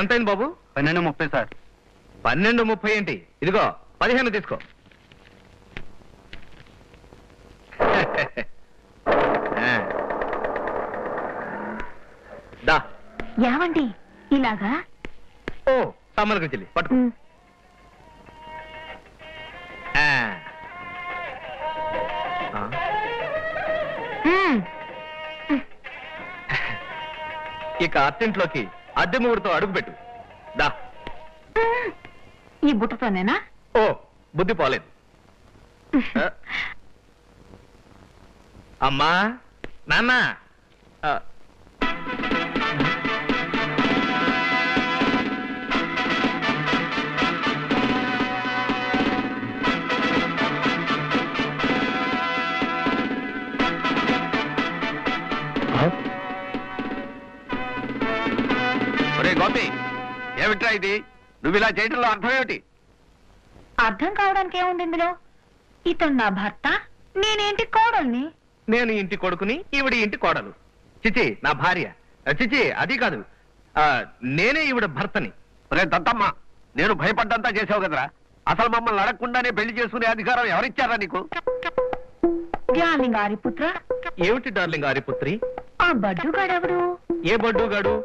ఎంతైంది బాబు? 12:30 sir. 12:30 ఏంటి? ఇదిగో 15 తీసుకో. దా. ఏమండి ఇలాగా? ఓ సమ్మలకు చెల్లి పట్టుకో. ఇక అత్తింట్లోకి అద్దె ముగ్గురుతో అడుగుపెట్టు. దా. ఈ బుట్టతోనేనా? ఓ బుద్ధి పోలేదు. అమ్మా నాన్న, గోపి ఏమిట్రా ఇది? నువ్వు ఇలా చేయడంలో అర్థం ఏమిటి? అర్థం కావడానికి ఏముంది ఇందులో? ఇతను నా భర్త, నేనేంటి కోడల్ని. నేను ఇంటి కొడుకుని, ఈవిడ ఇంటి కోడలు. చిచి నా భార్య. చిచి అది కాదు, నేనే ఈవిడ భర్తని. రే దత్తమ్మ, నేను భయపడ్డంతా చేసావు కదరా. అసలు మమ్మల్ని అడగకుండానే పెళ్లి చేసుకునే అధికారం ఎవరిచ్చారా నీకు? డార్లింగ్ ఆరిపుత్ర. ఏమిటి డార్లింగ్ ఆరిపుత్రి? ఆ బడ్డుగాడెవడు? ఏ బడ్డుగాడు?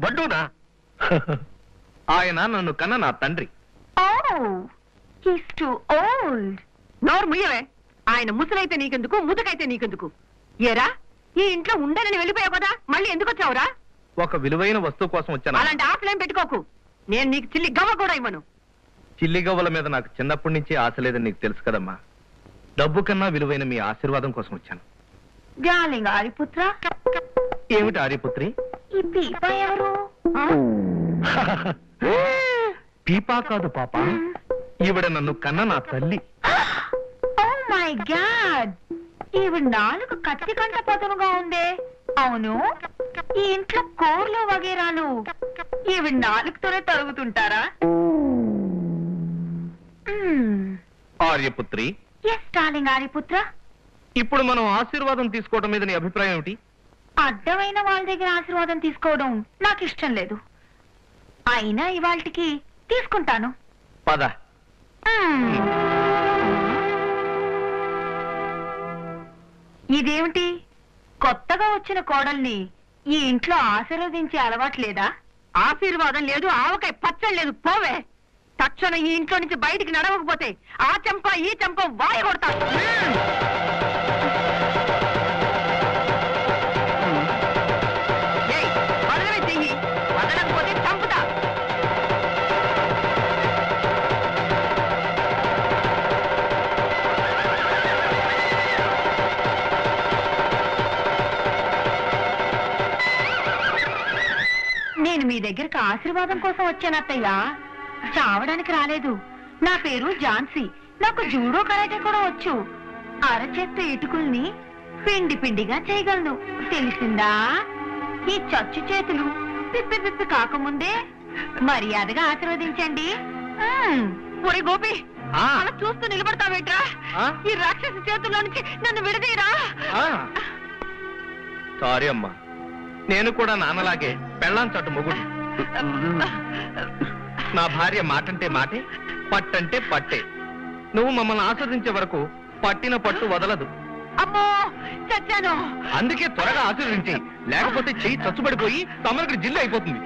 బడ్డూనా? ఆయన నన్ను కన్న నా తండ్రి. నోరు ముయ్యవే. ఆయన ముసలైతే నీకెందుకు, ముదుకైతే నీకెందుకు? ఏరా, ఈ ఇంట్లో ఉండనని వెళ్ళిపోయావు కదా, మళ్ళీ ఎందుకు వచ్చావురా? ఒక విలువైన వస్తువు కోసం వచ్చాను. అలాంటి ఆశలేం పెట్టుకోకు. నేను నీకు చిల్లి గవ్వ కూడా ఇవ్వను. చిల్లి గవ్వల మీద నాకు చిన్నప్పటి నుంచి ఆశ లేదని నీకు తెలుసు కదమ్మా. డబ్బు కన్నా విలువైన మీ ఆశీర్వాదం కోసం వచ్చాను. డార్లింగ్ ఆరిపుత్ర. ఏమిటి ఆర్యపుత్రి? ఈ పీపా ఎవరు? పీపా కాదు పాప, ఈవిడ నన్ను కన్న నా తల్లి. ఓ మై గాడ్, ఈవిడ నాలుగు కత్తి కంట పదునుగా ఉందే. అవును, ఈ ఇంట్లో కూరలు వగేరాలు ఈవిడ నాలుగుతోనే తరుగుతుంటారా? ఆర్యపుత్రి. Yes darling ఆర్యపుత్ర. ఇప్పుడు మనం ఆశీర్వాదం తీసుకోవడం మీద నీ అభిప్రాయం ఏమిటి? అడ్డమైన వాళ్ళ దగ్గర ఆశీర్వాదం తీసుకోవడం నాకు ఇష్టం లేదు. అయినా ఇవాళకి తీసుకుంటాను. పద. ఇదేమిటి, కొత్తగా వచ్చిన కోడల్ని ఈ ఇంట్లో ఆశీర్వదించే అలవాటు లేదా? ఆశీర్వాదం లేదు, ఆవకాయ పచ్చడి లేదు. పోవే. తక్షణం ఈ ఇంట్లో నుంచి బయటికి నడవకపోతే ఆ చెంప ఈ చెంప వాయి కొడతా. వదలవే చెయ్యి, వదలకపోతే చంపుతా. నేను మీ దగ్గరకు ఆశీర్వాదం కోసం వచ్చాను అత్తయ్య, చావడానికి రాలేదు. నా పేరు ఝాన్సీ. నాకు జూడో కరాటే కూడా వచ్చు. అరచేత్త ఇటుకుల్ని పిండి పిండిగా చేయగలను, తెలిసిందా? ఈ చచ్చు చేతులు పిప్పి పిప్పి కాకముందే మర్యాదగా ఆశీర్వదించండి. ఒరే గోపి, అలా చూస్తూ నిలబడతావేట్రా? ఈ రాక్షసి చేతుల్లో నుంచి నన్ను విడదీరా. సారీ అమ్మా, నేను కూడా నాన్నలాగే పెళ్ళాం చట్టు మొగుడు. నా భార్య మాటంటే మాటే, పట్టంటే పట్టే. నువ్వు మమ్మల్ని ఆస్వాదించే వరకు పట్టిన పట్టు వదలదు. అమ్మో చచ్చాను. అందుకే త్వరగా ఆశీర్వదించి, లేకపోతే చెయ్యి చచ్చుబడిపోయి తమరికి జిల్లు అయిపోతుంది.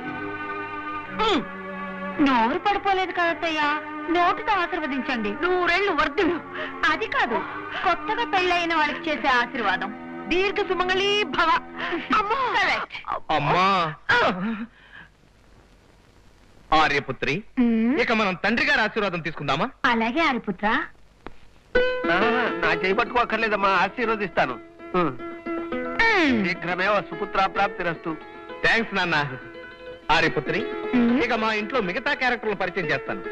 నోరు పడిపోలేదు కదత్తయ్య, నోటితో ఆశీర్వదించండి. 100 ఏళ్ళు వర్ధులు. అది కాదు, కొత్తగా పెళ్ళైన వాళ్ళకి చేసే ఆశీర్వాదం. దీర్ఘ సుమంగళీ భవ. అమ్మా ఆర్యపుత్రి, ఇక మనం తండ్రి గారి ఆశీర్వాదం తీసుకుందామా? అలాగే ఆర్యపుత్ర. నా చేయి పట్టుకోక్కర్లేదమ్మా, ఆశీర్వదిస్తాను. శీఘ్రమేవ సుపుత్ర ప్రాప్తిరస్తు. థ్యాంక్స్ నాన్న. ఆర్యపుత్రి, ఇక మా ఇంట్లో మిగతా క్యారెక్టర్లు పరిచయం చేస్తాను.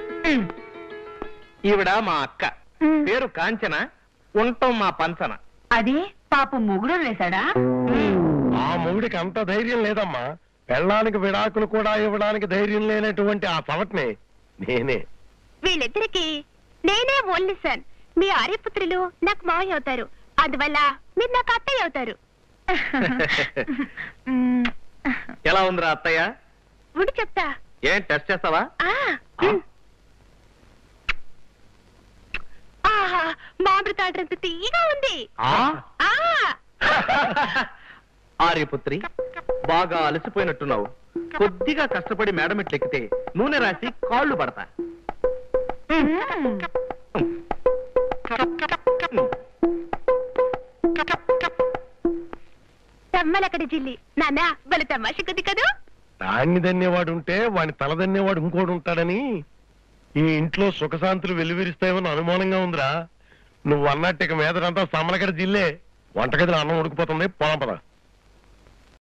ఈవిడ మా అక్క, పేరు కాంచన, ఉంటాం మా పంచన. అది పాపం మొగుడు వేశాడా? ఆ మొగుడికి అంత ధైర్యం లేదమ్మా. పెళ్ళానికి విడాకులు కూడా ఇవ్వడానికి ధైర్యం లేనటువంటి ఆ సవట్నే నేనే. వీళ్ళిద్దరికి నేనే ఓన్లీ సన్. మీ ఆర్యపుత్రులు నాకు మావయ్య అవుతారు, అందువల్ల మీరు నాకు అత్తయ్య అవుతారు. ఎలా ఉందిరా అత్తయ్య? ఉండి చెప్తా. ఏం టెస్ట్ చేస్తావా? ఆ, ఆహా, మామిడి తాడ్రంత తీయగా ఉంది. ఆ? ఆ, ఆర్యపుత్రి, బాగా అలసిపోయినట్టున్నావు. కొద్దిగా కష్టపడి మేడం ఎక్కితే నూనె రాసి కాళ్ళు పడతా. తమ్మలక్కడి జిల్లి నాన్న బల తమాష కొద్ది కదూ. దాన్ని దన్నేవాడు ఉంటే వాని తల దన్నేవాడు ఇంకోడు ఉంటాడని ఈ ఇంట్లో సుఖశాంతులు వెల్లివిరిస్తాయేమో అనుమానంగా ఉందిరా. నువ్వు అన్నట్టు ఇక మీదరంతా సమ్మలకడ జిల్లే. వంటగదిలో అన్నం ఉడికిపోతుంది, పోదాం పద.